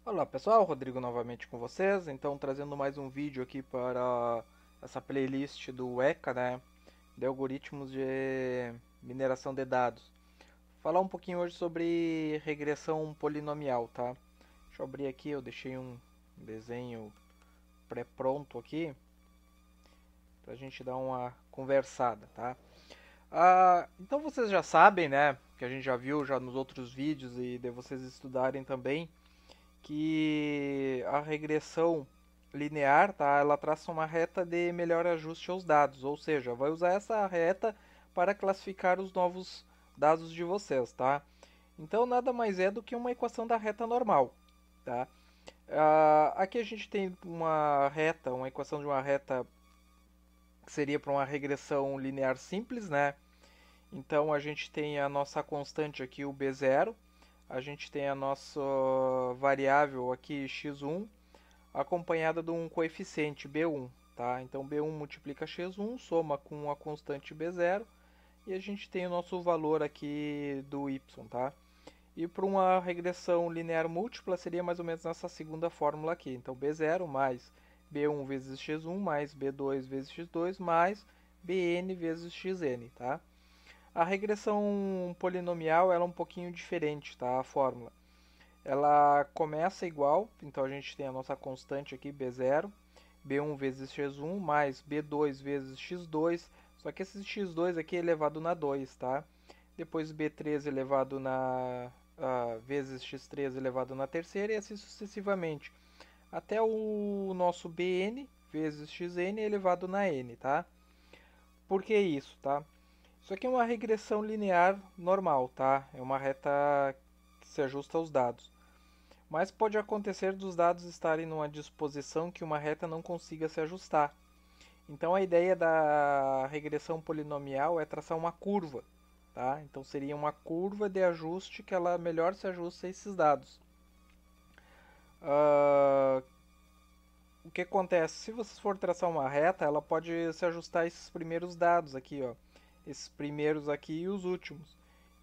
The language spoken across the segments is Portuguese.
Olá pessoal, Rodrigo novamente com vocês, então trazendo mais um vídeo aqui para essa playlist do ECA, né, de algoritmos de mineração de dados. Falar um pouquinho hoje sobre regressão polinomial, tá? Deixa eu abrir aqui, eu deixei um desenho pré-pronto aqui para a gente dar uma conversada, tá? Então vocês já sabem, né, que a gente já viu já nos outros vídeos e de vocês estudarem também, que a regressão linear, tá? Ela traça uma reta de melhor ajuste aos dados, ou seja, vai usar essa reta para classificar os novos dados de vocês, tá? Então nada mais é do que uma equação da reta normal, tá? Aqui a gente tem uma reta, uma equação de uma reta que seria para uma regressão linear simples, né? Então a gente tem a nossa constante aqui, o b0, a gente tem a nossa variável aqui, x1, acompanhada de um coeficiente b1, tá? Então b1 multiplica x1, soma com a constante b0 e a gente tem o nosso valor aqui do y, tá? E para uma regressão linear múltipla seria mais ou menos nessa segunda fórmula aqui. Então b0 mais b1 vezes x1 mais b2 vezes x2 mais bn vezes xn, tá? A regressão polinomial ela é um pouquinho diferente, tá? A fórmula. Ela começa igual, então a gente tem a nossa constante aqui, b0, b1 vezes x1 mais b2 vezes x2, só que esse x2 aqui é elevado na 2, tá? Depois b3 elevado na vezes x3 elevado na terceira e assim sucessivamente, até o nosso bn vezes xn elevado na n, tá? Por que isso, tá? Isso aqui é uma regressão linear normal, tá? É uma reta que se ajusta aos dados. Mas pode acontecer dos dados estarem numa disposição que uma reta não consiga se ajustar. Então a ideia da regressão polinomial é traçar uma curva, tá? Então seria uma curva de ajuste que ela melhor se ajusta a esses dados. Uh, o que acontece? Se você for traçar uma reta, ela pode se ajustar a esses primeiros dados aqui, ó. Esses primeiros aqui e os últimos.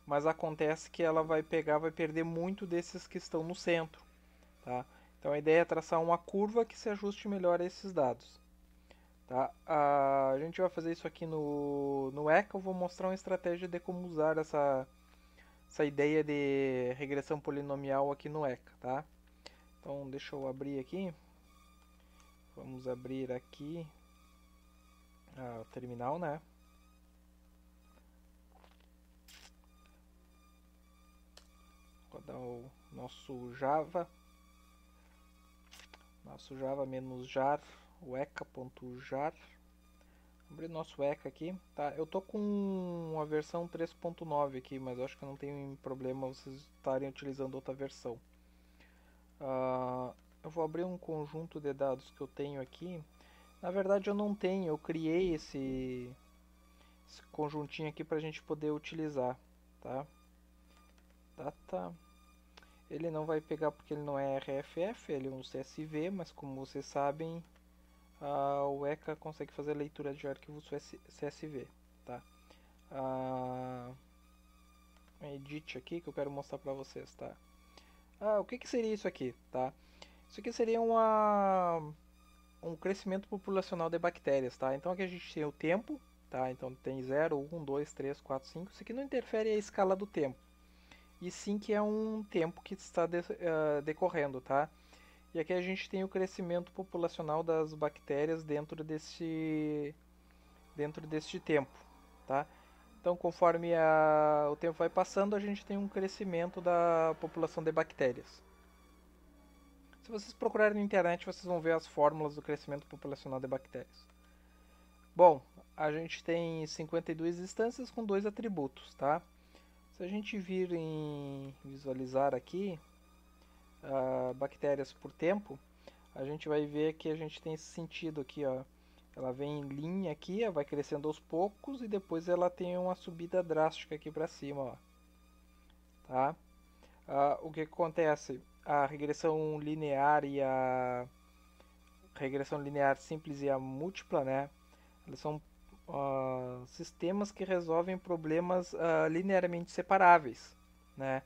Mas acontece que ela vai pegar, vai perder muito desses que estão no centro, tá? Então a ideia é traçar uma curva que se ajuste melhor a esses dados. Tá? A gente vai fazer isso aqui no ECA. Eu vou mostrar uma estratégia de como usar essa ideia de regressão polinomial aqui no ECA. Tá? Então deixa eu abrir aqui. Vamos abrir aqui o terminal, né? Rodar o nosso Java. Nosso Java -jar, o eca.jar. Abrir nosso ECA aqui, tá? Eu tô com a versão 3.9 aqui, mas acho que não tem problema vocês estarem utilizando outra versão. Eu vou abrir um conjunto de dados que eu tenho aqui. Na verdade eu não tenho, eu criei esse conjuntinho aqui para a gente poder utilizar, tá? Data, ele não vai pegar porque ele não é RFF, ele é um CSV, mas como vocês sabem, o ECA consegue fazer a leitura de arquivos CSV, tá? Edit aqui que eu quero mostrar para vocês, tá? O que seria isso aqui, tá? Isso aqui seria um crescimento populacional de bactérias, tá? Então aqui a gente tem o tempo, tá? Então tem 0, 1, 2, 3, 4, 5. Isso aqui não interfere a escala do tempo. E sim que é um tempo que está decorrendo, tá? E aqui a gente tem o crescimento populacional das bactérias dentro deste tempo, tá? Então, conforme o tempo vai passando, a gente tem um crescimento da população de bactérias. Se vocês procurarem na internet, vocês vão ver as fórmulas do crescimento populacional de bactérias. Bom, a gente tem 52 instâncias com dois atributos, tá? Se a gente vir em visualizar aqui bactérias por tempo, a gente vai ver que a gente tem esse sentido aqui, ó. Ela vem em linha aqui, ó, vai crescendo aos poucos e depois ela tem uma subida drástica aqui para cima, ó. Tá? O que acontece? A regressão linear e a regressão linear simples e a múltipla, né? Eles são sistemas que resolvem problemas linearmente separáveis, né?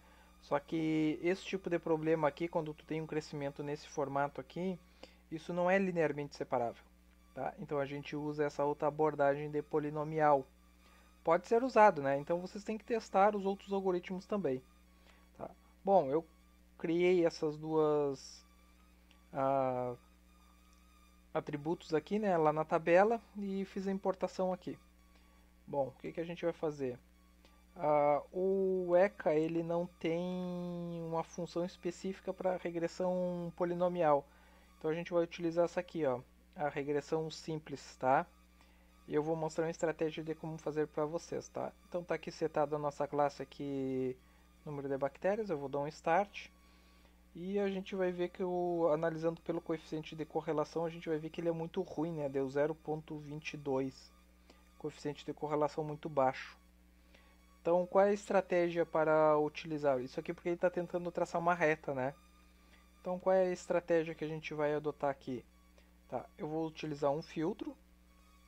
Só que esse tipo de problema aqui, quando tu tem um crescimento nesse formato aqui, isso não é linearmente separável, tá? Então a gente usa essa outra abordagem de polinomial. Pode ser usado, né? Então vocês têm que testar os outros algoritmos também, tá? Bom, eu criei essas duas ah, atributos aqui, né, lá na tabela e fiz a importação aqui. Bom, o que que a gente vai fazer? O ECA ele não tem uma função específica para regressão polinomial. Então a gente vai utilizar essa aqui, ó, a regressão simples, tá? E eu vou mostrar uma estratégia de como fazer para vocês, tá? Então tá aqui setada a nossa classe aqui, número de bactérias, eu vou dar um start. E a gente vai ver que, analisando pelo coeficiente de correlação, a gente vai ver que ele é muito ruim, né? Deu 0,22. Coeficiente de correlação muito baixo. Então, qual é a estratégia para utilizar? Isso aqui porque ele está tentando traçar uma reta, né? Então, qual é a estratégia que a gente vai adotar aqui? Tá, eu vou utilizar um filtro,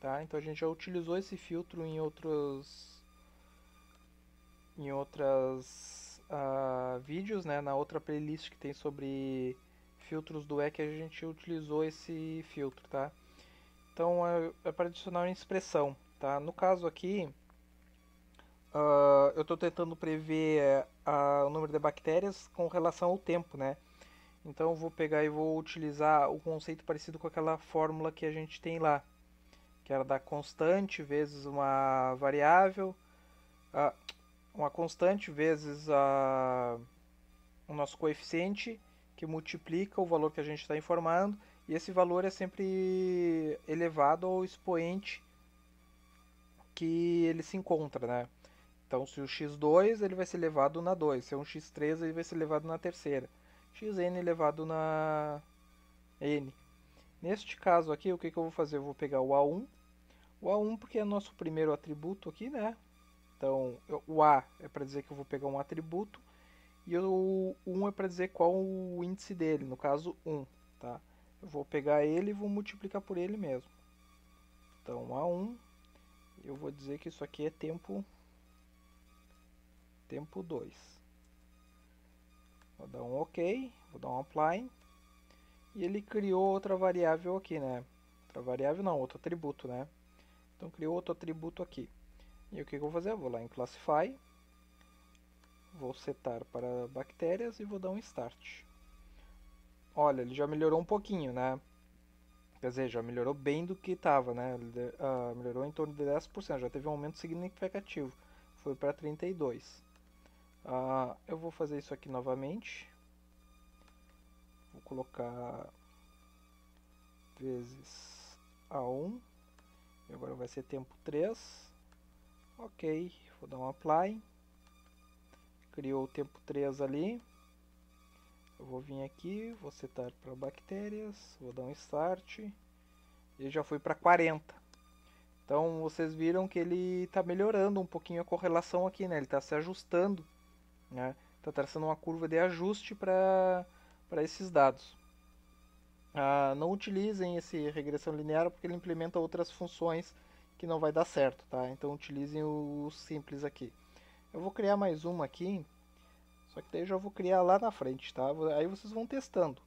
tá? Então, a gente já utilizou esse filtro em outras vídeos, né? Na outra playlist que tem sobre filtros do EC, a gente utilizou esse filtro, tá? Então, é para adicionar uma expressão, tá? No caso aqui, eu estou tentando prever o número de bactérias com relação ao tempo, né? Então eu vou pegar e vou utilizar o conceito parecido com aquela fórmula que a gente tem lá, que era da constante vezes uma variável, uh, uma constante vezes o nosso coeficiente, que multiplica o valor que a gente está informando, e esse valor é sempre elevado ao expoente que ele se encontra, né? Então, se o x2 ele vai ser elevado na 2, se é um x3 ele vai ser elevado na terceira, xn elevado na n. Neste caso aqui, o que eu vou fazer? Eu vou pegar o A1 porque é nosso primeiro atributo aqui, né? Então, o A é para dizer que eu vou pegar um atributo e o 1 é para dizer qual o índice dele, no caso 1, tá? Eu vou pegar ele e vou multiplicar por ele mesmo. Então, A1, eu vou dizer que isso aqui é tempo 2. Vou dar um OK, vou dar um apply. E ele criou outra variável aqui, né? Outra variável não, outro atributo, né? Então criou outro atributo aqui. E o que eu vou fazer? Eu vou lá em Classify, vou setar para bactérias e vou dar um Start. Olha, ele já melhorou um pouquinho, né? Quer dizer, já melhorou bem do que estava, né? Ele, melhorou em torno de 10%, já teve um aumento significativo. Foi para 32%. Eu vou fazer isso aqui novamente. Vou colocar vezes A1. E agora vai ser tempo 3. Ok, vou dar um apply. Criou o tempo 3 ali. Eu vou vir aqui, vou setar para bactérias, vou dar um start. E já foi para 40. Então vocês viram que ele está melhorando um pouquinho a correlação aqui, né? Ele está se ajustando, né? Está traçando uma curva de ajuste para esses dados. Não utilizem esse regressão linear porque ele implementa outras funções que não vai dar certo, tá? Então utilizem o simples aqui. Eu vou criar mais uma aqui, só que daí eu já vou criar lá na frente, tá? Aí vocês vão testando.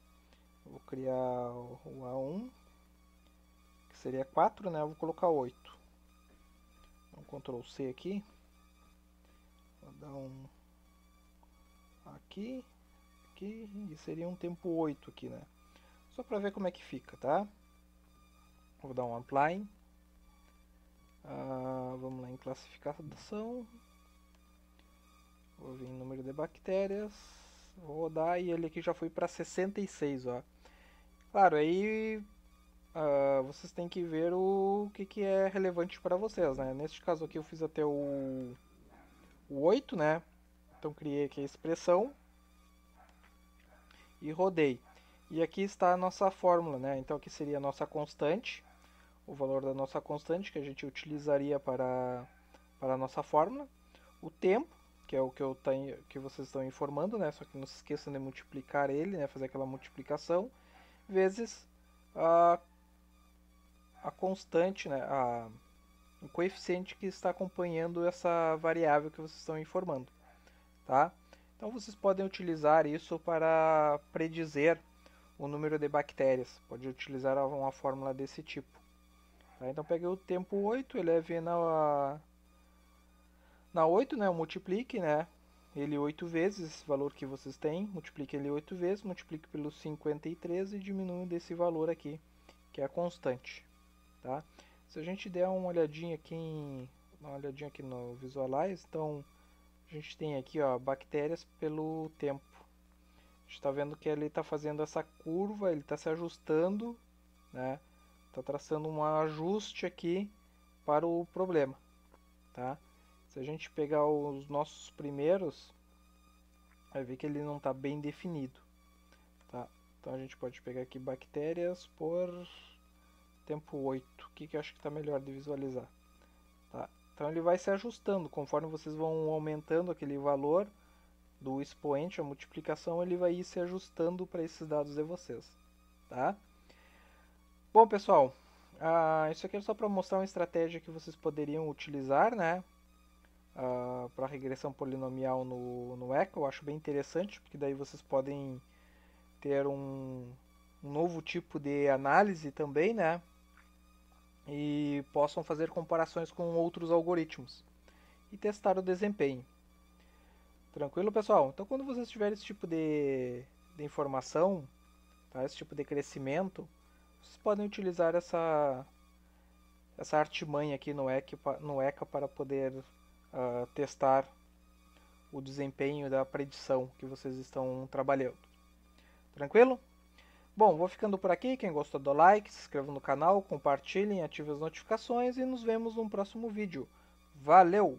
Eu vou criar o A1, que seria 4, né? Eu vou colocar 8. Então, Ctrl C aqui. Vou dar um aqui, aqui, e seria um tempo 8 aqui, né? Só para ver como é que fica, tá? Vou dar um apply. Vamos lá em classificação. Vou vir em número de bactérias. Vou rodar e ele aqui já foi para 66, ó. Claro, aí vocês têm que ver o que é relevante para vocês, né? Neste caso aqui eu fiz até o 8, né? Então criei aqui a expressão e rodei. E aqui está a nossa fórmula, né? Então aqui seria a nossa constante, o valor da nossa constante que a gente utilizaria para a nossa fórmula, o tempo, que é o que vocês estão informando, né? Só que não se esqueçam de multiplicar ele, né? Fazer aquela multiplicação, vezes a constante, né? O coeficiente que está acompanhando essa variável que vocês estão informando, tá? Então vocês podem utilizar isso para predizer o número de bactérias. Pode utilizar uma fórmula desse tipo. Tá? Então peguei o tempo 8, eleve na 8, né? Eu multiplique, né? Ele 8 vezes, esse valor que vocês têm, multiplique ele 8 vezes, multiplique pelo 53 e diminui desse valor aqui, que é a constante. Tá? Se a gente der uma olhadinha aqui no Visualize, então a gente tem aqui, ó, bactérias pelo tempo. A gente está vendo que ele está fazendo essa curva, ele está se ajustando, né? Está traçando um ajuste aqui para o problema, tá? Se a gente pegar os nossos primeiros, vai ver que ele não está bem definido, tá? Então a gente pode pegar aqui bactérias por tempo 8. O que eu acho que está melhor de visualizar? Tá? Então ele vai se ajustando, conforme vocês vão aumentando aquele valor do expoente, a multiplicação, ele vai ir se ajustando para esses dados de vocês. Tá? Bom, pessoal, isso aqui é só para mostrar uma estratégia que vocês poderiam utilizar, né? Para regressão polinomial no ECA. Eu acho bem interessante, porque daí vocês podem ter um novo tipo de análise também, né? E possam fazer comparações com outros algoritmos e testar o desempenho. Tranquilo, pessoal? Então, quando vocês tiverem esse tipo de informação, tá? Esse tipo de crescimento, vocês podem utilizar essa artimanha aqui no ECA para poder testar o desempenho da predição que vocês estão trabalhando. Tranquilo? Bom, vou ficando por aqui. Quem gostou, dá like, se inscreva no canal, compartilhem, ative as notificações e nos vemos no próximo vídeo. Valeu!